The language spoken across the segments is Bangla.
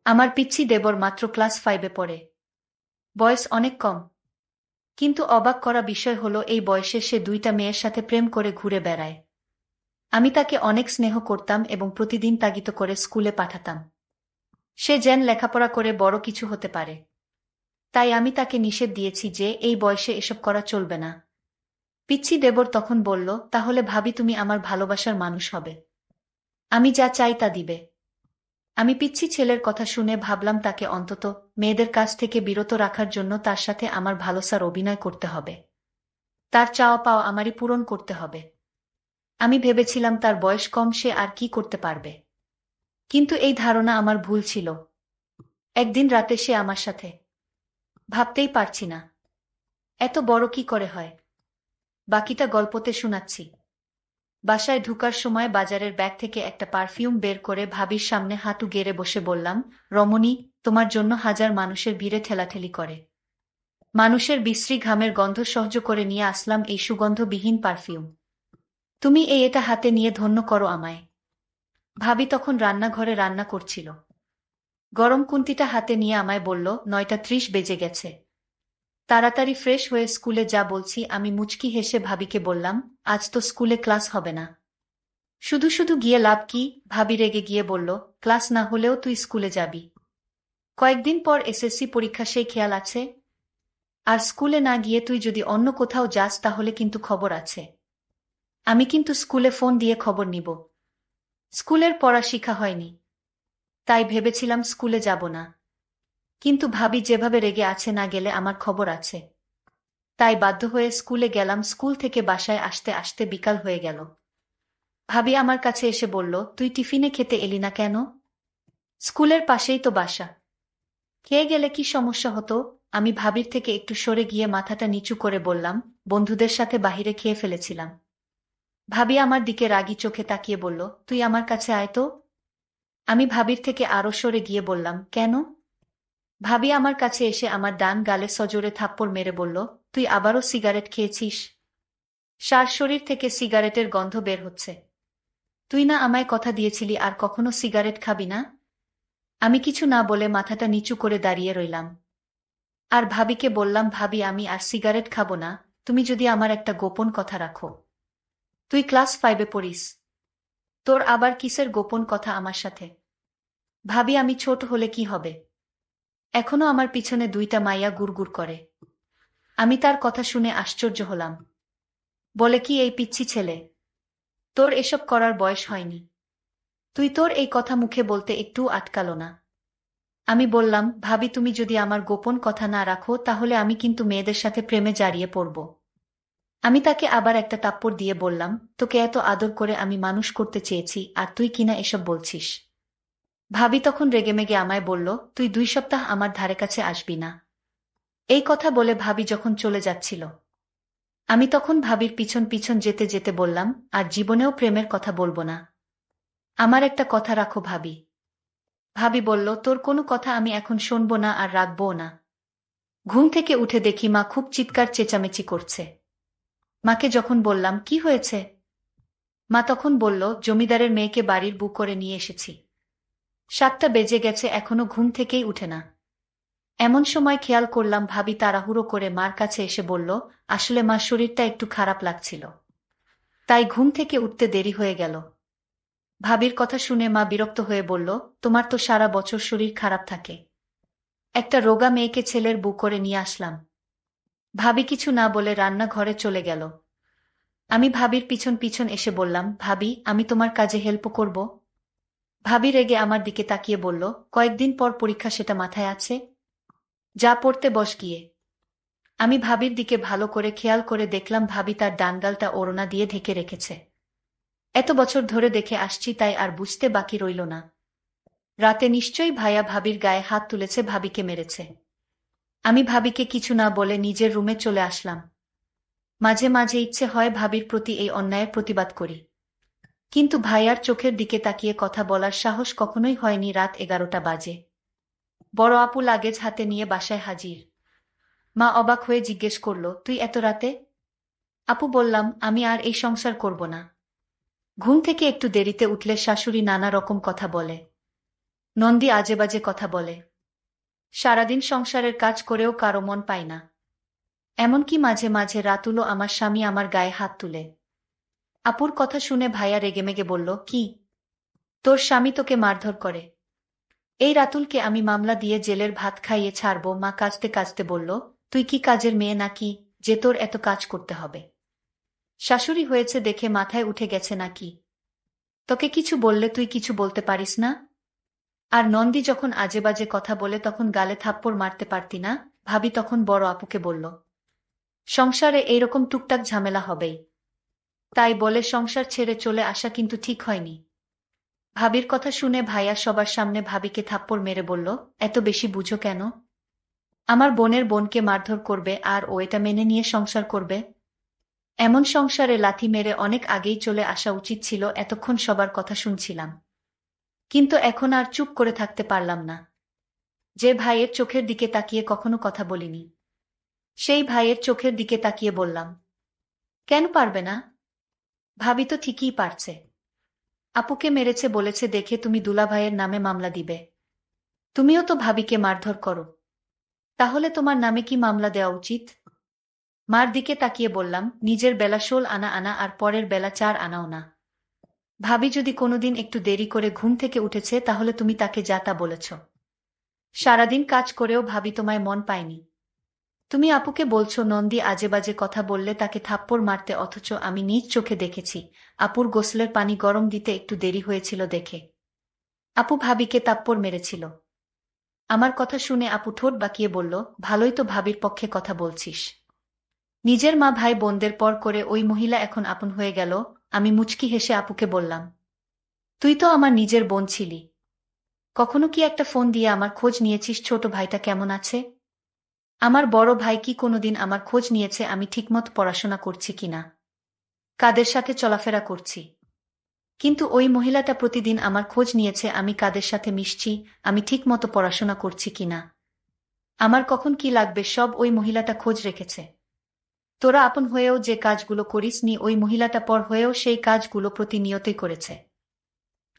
আমার পিচ্চি দেবর মাত্র ক্লাস 5-এ পড়ে। বয়স অনেক কম। কিন্তু অবাক করা বিষয় হলো এই বয়সে সে 2টা মেয়ের সাথে প্রেম করে ঘুরে বেড়ায়। আমি তাকে অনেক স্নেহ করতাম এবং প্রতিদিন তাগিদ করে স্কুলে পাঠাতাম। সে যেন লেখাপড়া করে বড় কিছু হতে পারে। তাই আমি তাকে নিষেধ দিয়েছি যে এই বয়সে এসব করা চলবে না। পিচ্চি দেবর তখন বলল, তাহলে ভাবি তুমি আমার ভালোবাসার মানুষ হবে। আমি যা চাই তা দিবে। আমি পিচ্চি ছেলের কথা শুনে ভাবলাম তাকে অন্তত মেয়েদের কাছ থেকে বিরত রাখার জন্য তার সাথে আমার ভালোবাসার অভিনয় করতে হবে। তার চাওয়া পাওয়া আমারই পূরণ করতে হবে। আমি ভেবেছিলাম তার বয়স কম, সে আর কি করতে পারবে। কিন্তু এই ধারণা আমার ভুল ছিল। একদিন রাতে সে আমার সাথে। ভাবতেই পারছি না এত বড় কি করে হয়। বাকিটা গল্পতে শোনাচ্ছি। বাসায় ঢুকার সময় বাজারের ব্যাগ থেকে একটা পারফিউম বের করে ভাবির সামনে হাঁটু গেড়ে বসে বললাম, রমণী, তোমার জন্য হাজার মানুষের ভিড়ে ঠেলাঠেলি করে মানুষের বিশ্রী ঘামের গন্ধ সহ্য করে নিয়ে আসলাম এই সুগন্ধবিহীন পারফিউম। তুমি এটা হাতে নিয়ে ধন্য করো আমায়। ভাবি তখন রান্নাঘরে রান্না করছিল। গরম কুন্তিটা হাতে নিয়ে আমায় বলল, 9:30 বেজে গেছে। তাড়াতাড়ি ফ্রেশ হয়ে স্কুলে যা বলছি। আমি মুচকি হেসে ভাবিকে বললাম, আজ তো স্কুলে ক্লাস হবে না। শুধু শুধু গিয়ে লাভ কি? ভাবি রেগে গিয়ে বলল, ক্লাস না হলেও তুই স্কুলে যাবি। কয়েকদিন পর এসএসসি পরীক্ষা, সেই খেয়াল আছে? আর স্কুলে না গিয়ে তুই যদি অন্য কোথাও যাস তাহলে কিন্তু খবর আছে। আমি কিন্তু স্কুলে ফোন দিয়ে খবর নিব। স্কুলের পড়া শিখা হয়নি, তাই ভেবেছিলাম স্কুলে যাব না। কিন্তু ভাবি যেভাবে রেগে আছে, না গেলে আমার খবর আছে। তাই বাধ্য হয়ে স্কুলে গেলাম। স্কুল থেকে বাসায় আসতে আসতে বিকাল হয়ে গেল। ভাবি আমার কাছে এসে বলল, তুই টিফিনে খেতে এলি না কেন? স্কুলের পাশেই তো বাসা। খেয়ে গেলে কি সমস্যা হতো? আমি ভাবির থেকে একটু সরে গিয়ে মাথাটা নিচু করে বললাম, বন্ধুদের সাথে বাহিরে খেয়ে ফেলেছিলাম। ভাবি আমার দিকে রাগী চোখে তাকিয়ে বলল, তুই আমার কাছে আয় তো। আমি ভাবির থেকে আরো সরে গিয়ে বললাম, কেন? ভাবি আমার কাছে এসে আমার ডান গালে সজোরে থাপ্পড় মেরে বলল, তুই আবারও সিগারেট খেয়েছিস? সার শরীর থেকে সিগারেটের গন্ধ বের হচ্ছে। তুই না আমায় কথা দিয়েছিলি আর কখনো সিগারেট খাবি না? আমি কিছু না বলে মাথাটা নিচু করে দাঁড়িয়ে রইলাম। আর ভাবিকে বললাম, ভাবি আমি আর সিগারেট খাবো না, তুমি যদি আমার একটা গোপন কথা রাখো। তুই ক্লাস 5-এ পড়িস। তোর আবার কিসের গোপন কথা আমার সাথে? ভাবি, আমি ছোট হলে কি হবে? এখনো আমার পিছনে 2টা মাইয়া গুড়গুড় করে। আমি তার কথা শুনে আশ্চর্য হলাম। বলে কি, এই পিচ্চি ছেলে, তোর এসব করার বয়স হয়নি। তুই তোর এই কথা মুখে বলতে একটু আটকালো না। আমি বললাম, ভাবি তুমি যদি আমার গোপন কথা না রাখো তাহলে আমি কিন্তু মেয়েদের সাথে প্রেমে জড়িয়ে পড়ব। আমি তাকে আবার একটা থাপ্পড় দিয়ে বললাম, তোকে এত আদর করে আমি মানুষ করতে চেয়েছি আর তুই কিনা এসব বলছিস। ভাবি তখন রেগেমেগে আমায় বলল, তুই 2 সপ্তাহ আমার ধারে কাছে আসবি না। এই কথা বলে ভাবি যখন চলে যাচ্ছিল, আমি তখন ভাবির পিছন পিছন যেতে যেতে বললাম, আর জীবনেও প্রেমের কথা বলবো না। আমার একটা কথা রাখো ভাবি। ভাবি বলল, তোর কোনো কথা আমি এখন শুনবো না আর রাখবও না। ঘুম থেকে উঠে দেখি মা খুব চিৎকার চেঁচামেচি করছে। মাকে যখন বললাম, কি হয়েছে, মা তখন বলল, জমিদারের মেয়েকে বাড়ির বউ করে নিয়ে এসেছি। 7টা বেজে গেছে, এখনো ঘুম থেকেই উঠে না। এমন সময় খেয়াল করলাম ভাবি তাড়াহুড়ো করে মার কাছে এসে বলল, আসলে মার শরীরটা একটু খারাপ লাগছিল, তাই ঘুম থেকে উঠতে দেরি হয়ে গেল। ভাবির কথা শুনে মা বিরক্ত হয়ে বলল, তোমার তো সারা বছর শরীর খারাপ থাকে, একটা রোগা মেয়েকে ছেলের বউ করে নিয়ে আসলাম। ভাবি কিছু না বলে রান্নাঘরে চলে গেল। আমি ভাবির পিছন পিছন এসে বললাম, ভাবি আমি তোমার কাজে হেল্প করব? ভাবি রেগে আমার দিকে তাকিয়ে বলল, কয়েকদিন পর পরীক্ষা, সেটা মাথায় আছে? যা পড়তে বস গিয়ে। আমি ভাবির দিকে ভালো করে খেয়াল করে দেখলাম ভাবি তার ডানগালটা ওড়না দিয়ে ঢেকে রেখেছে। এত বছর ধরে দেখে আসছি, তাই আর বুঝতে বাকি রইল না। রাতে নিশ্চয়ই ভাইয়া ভাবির গায়ে হাত তুলেছে, ভাবিকে মেরেছে। আমি ভাবিকে কিছু না বলে নিজের রুমে চলে আসলাম। মাঝে মাঝে ইচ্ছে হয় ভাবির প্রতি এই অন্যায়ের প্রতিবাদ করি, কিন্তু ভাইয়ার চোখের দিকে তাকিয়ে কথা বলার সাহস কখনোই হয়নি। রাত 11টা বাজে। বড় আপু লাগেজ হাতে নিয়ে বাসায় হাজির। মা অবাক হয়ে জিজ্ঞেস করল, তুই এত রাতে? আপু বললাম, আমি আর এই সংসার করব না। ঘুম থেকে একটু দেরিতে উঠলে শাশুড়ি নানা রকম কথা বলে। নন্দী আজেবাজে কথা বলে। সারাদিন সংসারের কাজ করেও কারো মন পায় না। এমনকি মাঝে মাঝে রাতুলও আমার স্বামী আমার গায়ে হাত তুলে। আপুর কথা শুনে ভাইয়া রেগেমেগে বলল, কি? তোর স্বামী তোকে মারধর করে? এই রাতুলকে আমি মামলা দিয়ে জেলের ভাত খাইয়ে ছাড়ব। মা কাঁদতে কাঁদতে বলল, তুই কি কাজের মেয়ে নাকি যে তোর এত কাজ করতে হবে? শাশুড়ি হয়েছে দেখে মাথায় উঠে গেছে নাকি? তোকে কিছু বললে তুই কিছু বলতে পারিস না? আর নন্দী যখন আজেবাজে কথা বলে তখন গালে থাপ্পড় মারতে পারতি না? ভাবি তখন বড় আপুকে বলল, সংসারে এইরকম টুকটাক ঝামেলা হবেই, তাই বলে সংসার ছেড়ে চলে আসা কিন্তু ঠিক হয়নি। ভাবির কথা শুনে ভাইয়া সবার সামনে ভাবিকে থাপ্পড় মেরে বলল, এত বেশি বুঝো কেন? আমার বোনের বোনকে মারধর করবে আর ও এটা মেনে নিয়ে সংসার করবে? এমন সংসারে লাথি মেরে অনেক আগেই চলে আসা উচিত ছিল। এতক্ষণ সবার কথা শুনছিলাম, কিন্তু এখন আর চুপ করে থাকতে পারলাম না। যে ভাইয়ের চোখের দিকে তাকিয়ে কখনো কথা বলিনি, সেই ভাইয়ের চোখের দিকে তাকিয়ে বললাম, কেন পারবে না? ভাবি তো ঠিকই পারছে। আপুকে মেরেছে বলেছে দেখে তুমি দুলাভাইয়ের নামে মামলা দিবে? তুমিও তো ভাবিকে মারধর করো, তাহলে তোমার নামে কি মামলা দেওয়া উচিত? মার দিকে তাকিয়ে বললাম, নিজের বেলা 16 আনা আনা আর পরের বেলা 4 আনাও না। ভাবি যদি কোনোদিন একটু দেরি করে ঘুম থেকে উঠেছে তাহলে তুমি তাকে যা তা বলেছ। সারাদিন কাজ করেও ভাবি তোমায় মন পায়নি। তুমি আপুকে বলছো নন্দী আজেবাজে কথা বললে তাকে থাপ্পড় মারতে, অথচ আমি নিজ চোখে দেখেছি আপুর গোসলের পানি গরম দিতে একটু দেরি হয়েছিল দেখে আপু ভাবিকে থাপ্পড় মেরেছিল। আমার কথা শুনে আপু ঠোঁট বাঁকিয়ে বলল, ভালোই তো ভাবির পক্ষে কথা বলছিস। নিজের মা ভাই বোনদের পর করে ওই মহিলা এখন আপন হয়ে গেল। আমি মুচকি হেসে আপুকে বললাম, তুই তো আমার নিজের বোন ছিলি, কখনো কি একটা ফোন দিয়ে আমার খোঁজ নিয়েছিস ছোট ভাইটা কেমন আছে? আমার বড় ভাই কি কোনোদিন আমার খোঁজ নিয়েছে আমি ঠিকমতো পড়াশোনা করছি কিনা, কাদের সাথে চলাফেরা করছি? কিন্তু ওই মহিলাটা প্রতিদিন আমার খোঁজ নিয়েছে আমি কাদের সাথে মিশছি, আমি ঠিকমতো পড়াশোনা করছি কিনা, আমার কখন কি লাগবে সব ওই মহিলাটা খোঁজ রেখেছে। তোরা আপন হয়েও যে কাজগুলো করিস নি ওই মহিলাটা পর হয়েও সেই কাজগুলো প্রতিনিয়তই করেছে।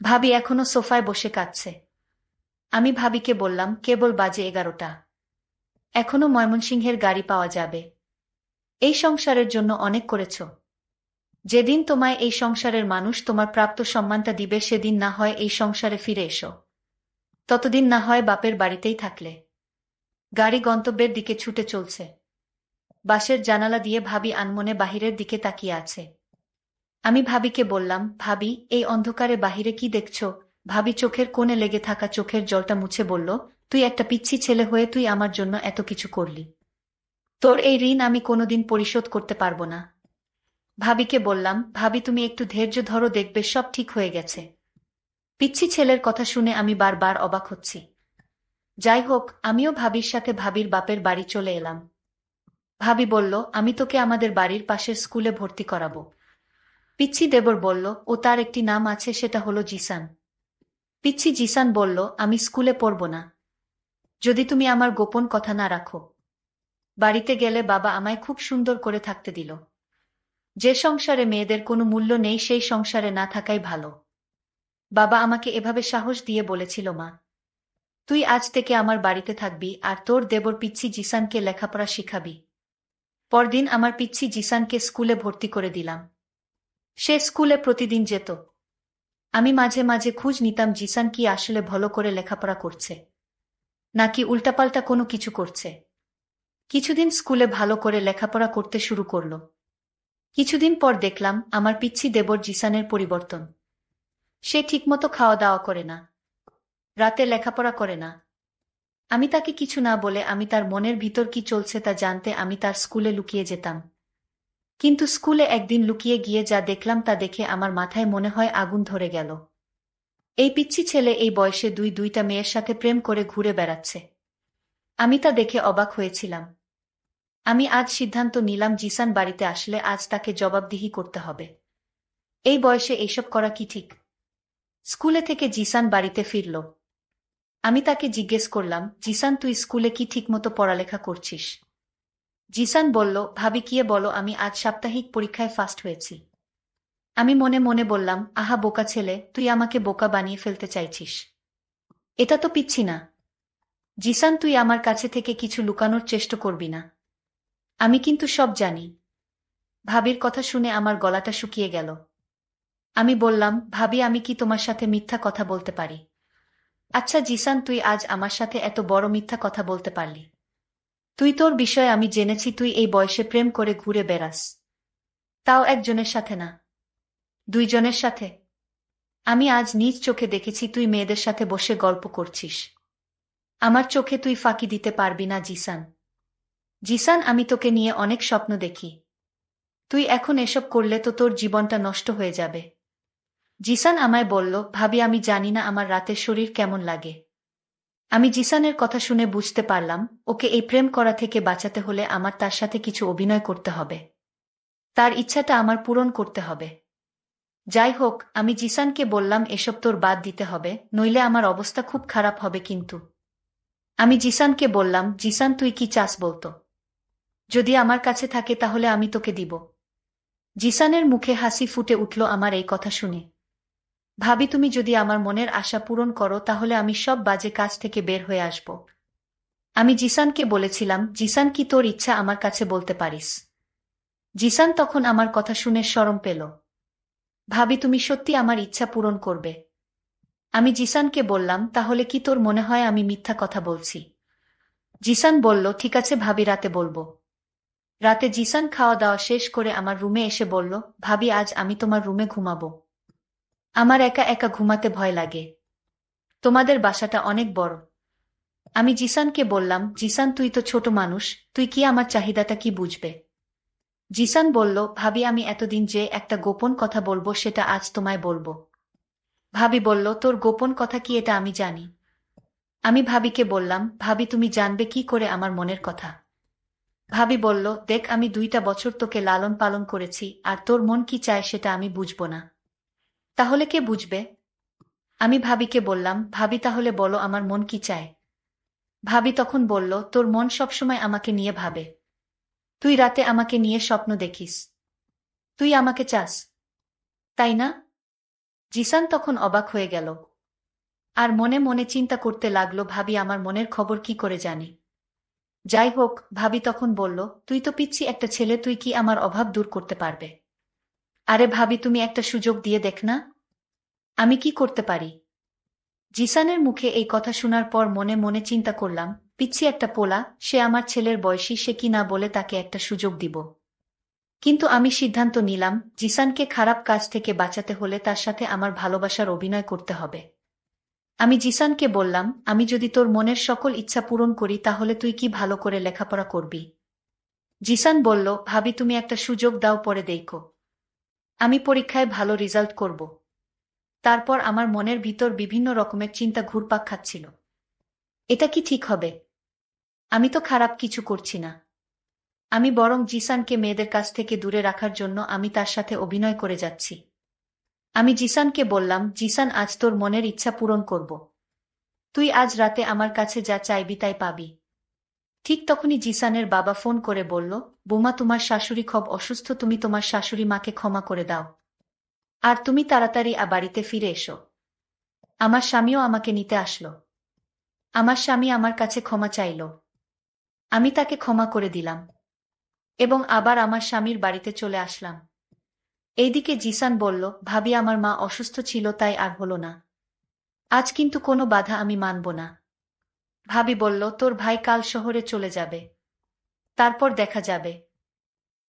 ভাবি এখনো সোফায় বসে কাঁদছে। আমি ভাবিকে বললাম, কেবল বাজে 11টা, এখনো ময়মনসিংহের গাড়ি পাওয়া যাবে। এই সংসারের জন্য অনেক করেছ। যেদিন তোমায় এই সংসারের মানুষ তোমার প্রাপ্ত সম্মানটা দিবে সেদিন না হয় এই সংসারে ফিরে এসো, ততদিন না হয় বাপের বাড়িতেই থাকলে। গাড়ি গন্তব্যের দিকে ছুটে চলছে। বাসের জানালা দিয়ে ভাবি আনমনে বাহিরের দিকে তাকিয়ে আছে। আমি ভাবিকে বললাম, ভাবি এই অন্ধকারে বাহিরে কি দেখছো? ভাবি চোখের কোণে লেগে থাকা চোখের জলটা মুছে বলল, তুই একটা পিচ্ছি ছেলে হয়ে তুই আমার জন্য এত কিছু করলি, তোর এই ঋণ আমি কোনোদিন পরিশোধ করতে পারবো না। ভাবিকে বললাম, ভাবি তুমি একটু ধৈর্য ধরো, দেখবে সব ঠিক হয়ে গেছে। পিচ্ছি ছেলের কথা শুনে আমি বারবার অবাক হচ্ছি। যাই হোক, আমিও ভাবির সাথে ভাবির বাপের বাড়ি চলে এলাম। ভাবি বলল, আমি তোকে আমাদের বাড়ির পাশের স্কুলে ভর্তি করাবো। পিচ্ছি দেবর বলল, ও তার একটি নাম আছে, সেটা হলো জিসান। পিচ্ছি জিসান বলল, আমি স্কুলে পড়ব না যদি তুমি আমার গোপন কথা না রাখো। বাড়িতে গেলে বাবা আমায় খুব সুন্দর করে থাকতে দিল। যে সংসারে মেয়েদের কোনো মূল্য নেই সেই সংসারে না থাকাই ভালো। বাবা আমাকে এভাবে সাহস দিয়ে বলেছিল, মা তুই আজ থেকে আমার বাড়িতে থাকবি আর তোর দেবর পিচ্ছি জিসানকে লেখাপড়া শিখাবি। পরদিন আমার পিচ্ছি জিসানকে স্কুলে ভর্তি করে দিলাম। সে স্কুলে প্রতিদিন যেত। আমি মাঝে মাঝে খোঁজ নিতাম জিসান কি আসলে ভালো করে লেখাপড়া করছে নাকি উল্টাপাল্টা কোনো কিছু করছে। কিছুদিন স্কুলে ভালো করে লেখাপড়া করতে শুরু করলো। কিছুদিন পর দেখলাম আমার পিচ্ছি দেবর জিসানের পরিবর্তন। সে ঠিকমতো খাওয়া দাওয়া করে না, রাতে লেখাপড়া করে না। আমি তাকে কিছু না বলে আমি তার মনের ভিতর কি চলছে তা জানতে আমি তার স্কুলে লুকিয়ে যেতাম। কিন্তু স্কুলে একদিন লুকিয়ে গিয়ে যা দেখলাম তা দেখে আমার মাথায় মনে হয় আগুন ধরে গেল। এই পিচ্ছি ছেলে এই বয়সে দুইটা মেয়ের সাথে প্রেম করে ঘুরে বেড়াচ্ছে। আমি তা দেখে অবাক হয়েছিলাম। আমি আজ সিদ্ধান্ত নিলাম জিসান বাড়িতে আসলে আজ তাকে জবাবদিহি করতে হবে। এই বয়সে এইসব করা কি ঠিক? স্কুলে থেকে জিসান বাড়িতে ফিরল। আমি তাকে জিজ্ঞেস করলাম, জিসান তুই স্কুলে কি ঠিকমতো পড়ালেখা করছিস? জিসান বলল, ভাবি কিয়ে বলো, আমি আজ সাপ্তাহিক পরীক্ষায় ফার্স্ট হয়েছি। আমি মনে মনে বললাম, আহা বোকা ছেলে, তুই আমাকে বোকা বানিয়ে ফেলতে চাইছিস। এটা তো পিচ্ছি না। জিসান, তুই আমার কাছে থেকে কিছু লুকানোর চেষ্টা করবি না। আমি কিন্তু সব জানি। ভাবির কথা শুনে আমার গলাটা শুকিয়ে গেল। আমি বললাম, ভাবি, আমি কি তোমার সাথে মিথ্যা কথা বলতে পারি? আচ্ছা জিসান, তুই আজ আমার সাথে এত বড় মিথ্যা কথা বলতে পারলি? তুই, তোর বিষয়ে আমি জেনেছি তুই এই বয়সে প্রেম করে ঘুরে বেড়াস। তাও একজনের সাথে না, দুইজনের সাথে। আমি আজ নিজ চোখে দেখেছি তুই মেয়েদের সাথে বসে গল্প করছিস। আমার চোখে তুই ফাঁকি দিতে পারবি না জিসান। জিসান, আমি তোকে নিয়ে অনেক স্বপ্ন দেখি। তুই এখন এসব করলে তো তোর জীবনটা নষ্ট হয়ে যাবে। জিসান আমায় বলল, ভাবি, আমি জানি না আমার রাতের শরীর কেমন লাগে। আমি জিসানের কথা শুনে বুঝতে পারলাম, ওকে এই প্রেম করা থেকে বাঁচাতে হলে আমার তার সাথে কিছু অভিনয় করতে হবে। তার ইচ্ছাটা আমার পূরণ করতে হবে। যাই হোক, আমি জিসানকে বললাম, এসব তোর বাদ দিতে হবে, নইলে আমার অবস্থা খুব খারাপ হবে কিন্তু। আমি জিসানকে বললাম, জিসান, তুই কি চাস বলতো? যদি আমার কাছে থাকে তাহলে আমি তোকে দিব। জিসানের মুখে হাসি ফুটে উঠল আমার এই কথা শুনে। ভাবি, তুমি যদি আমার মনের আশা পূরণ করো তাহলে আমি সব বাজে কাজ থেকে বের হয়ে আসব। আমি জিসানকে বলেছিলাম, জিসান, কি তোর ইচ্ছা আমার কাছে বলতে পারিস? জিসান তখন আমার কথা শুনে শরম পেল। ভাবি, তুমি সত্যি আমার ইচ্ছা পূরণ করবে? আমি জিসানকে বললাম, তাহলে কি তোর মনে হয় আমি মিথ্যা কথা বলছি? জিসান বলল, ঠিক আছে ভাবি, রাতে বলবো। রাতে জিসান খাওয়া দাওয়া শেষ করে আমার রুমে এসে বলল, ভাবি, আজ আমি তোমার রুমে ঘুমাবো। আমার একা একা ঘুমাতে ভয় লাগে। তোমাদের বাসাটা অনেক বড়। আমি জিসানকে বললাম, জিসান, তুই তো ছোট মানুষ, তুই কি আমার চাহিদাটা কি বুঝবে? জিসান বলল, ভাবি, আমি এতদিন যে একটা গোপন কথা বলবো সেটা আজ তোমায় বলবো। ভাবি বলল, তোর গোপন কথা কি, এটা আমি জানি। আমি ভাবিকে বললাম, ভাবি, তুমি জানবে কি করে আমার মনের কথা? ভাবি বলল, দেখ, আমি 2টা বছর তোকে লালন পালন করেছি, আর তোর মন কি চায় সেটা আমি বুঝবো না। তাহলে কে বুঝবে? আমি ভাবিকে বললাম, ভাবি, তাহলে বলো আমার মন কি চায়। ভাবি তখন বলল, তোর মন সবসময় আমাকে নিয়ে ভাবে। তুই রাতে আমাকে নিয়ে স্বপ্ন দেখিস। তুই আমাকে চাস, তাই না? জিসান তখন অবাক হয়ে গেল। আর মনে মনে চিন্তা করতে লাগলো, ভাবি আমার মনের খবর কি করে জানে? যাই হোক, ভাবি তখন বলল, তুই তো পিচ্ছি একটা ছেলে, তুই কি আমার অভাব দূর করতে পারবে? আরে ভাবি, তুমি একটা সুযোগ দিয়ে দেখ না। আমি কি করতে পারি? জিসানের মুখে এই কথা শোনার পর মনে মনে চিন্তা করলাম, পিচ্ছি একটা পোলা, সে আমার ছেলের বয়সী, সে কি না বলে তাকে একটা সুযোগ দিব। কিন্তু আমি সিদ্ধান্ত নিলাম, জিসানকে খারাপ কাজ থেকে বাঁচাতে হলে তার সাথে আমার ভালোবাসার অভিনয় করতে হবে। আমি জিসানকে বললাম, আমি যদি তোর মনের সকল ইচ্ছা পূরণ করি তাহলে তুই কি ভালো করে লেখাপড়া করবি? জিসান বলল, ভাবি, তুমি একটা সুযোগ দাও, পরে দেখো। আমি পরীক্ষায় ভালো রেজাল্ট করব। তারপর আমার মনের ভিতর বিভিন্ন রকমের চিন্তা ঘুরপাক খাচ্ছিল। এটা কি ঠিক হবে? আমি তো খারাপ কিছু করছি না। আমি বরং জিসানকে মেয়েদের কাছ থেকে দূরে রাখার জন্য আমি তার সাথে অভিনয় করে যাচ্ছি। আমি জিসানকে বললাম, জিসান, আজ তোর মনের ইচ্ছা পূরণ করব। তুই আজ রাতে আমার কাছে যা চাইবি তাই পাবি। ঠিক তখনই জিসানের বাবা ফোন করে বলল, বৌমা, তোমার শাশুড়ি খুব অসুস্থ, তুমি তোমার শাশুড়ি মাকে ক্ষমা করে দাও। আর তুমি তাড়াতাড়ি বাড়িতে ফিরে এসো। আমার স্বামীও আমাকে নিতে আসলো। আমার স্বামী আমার কাছে ক্ষমা চাইল। আমি তাকে ক্ষমা করে দিলাম এবং আবার আমার স্বামীর বাড়িতে চলে আসলাম। এইদিকে জিসান বলল, ভাবি, আমার মা অসুস্থ ছিল তাই আর হলো না। আজ কিন্তু কোনো বাধা আমি মানব না। ভাবি বলল, তোর ভাই কাল শহরে চলে যাবে। তারপর দেখা যাবে।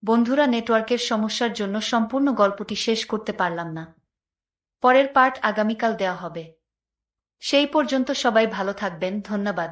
বন্ধুরা, নেটওয়ার্কের সমস্যার জন্য সম্পূর্ণ গল্পটি শেষ করতে পারলাম না। পরের পার্ট আগামীকাল দেওয়া হবে। সেই পর্যন্ত সবাই ভালো থাকবেন, ধন্যবাদ।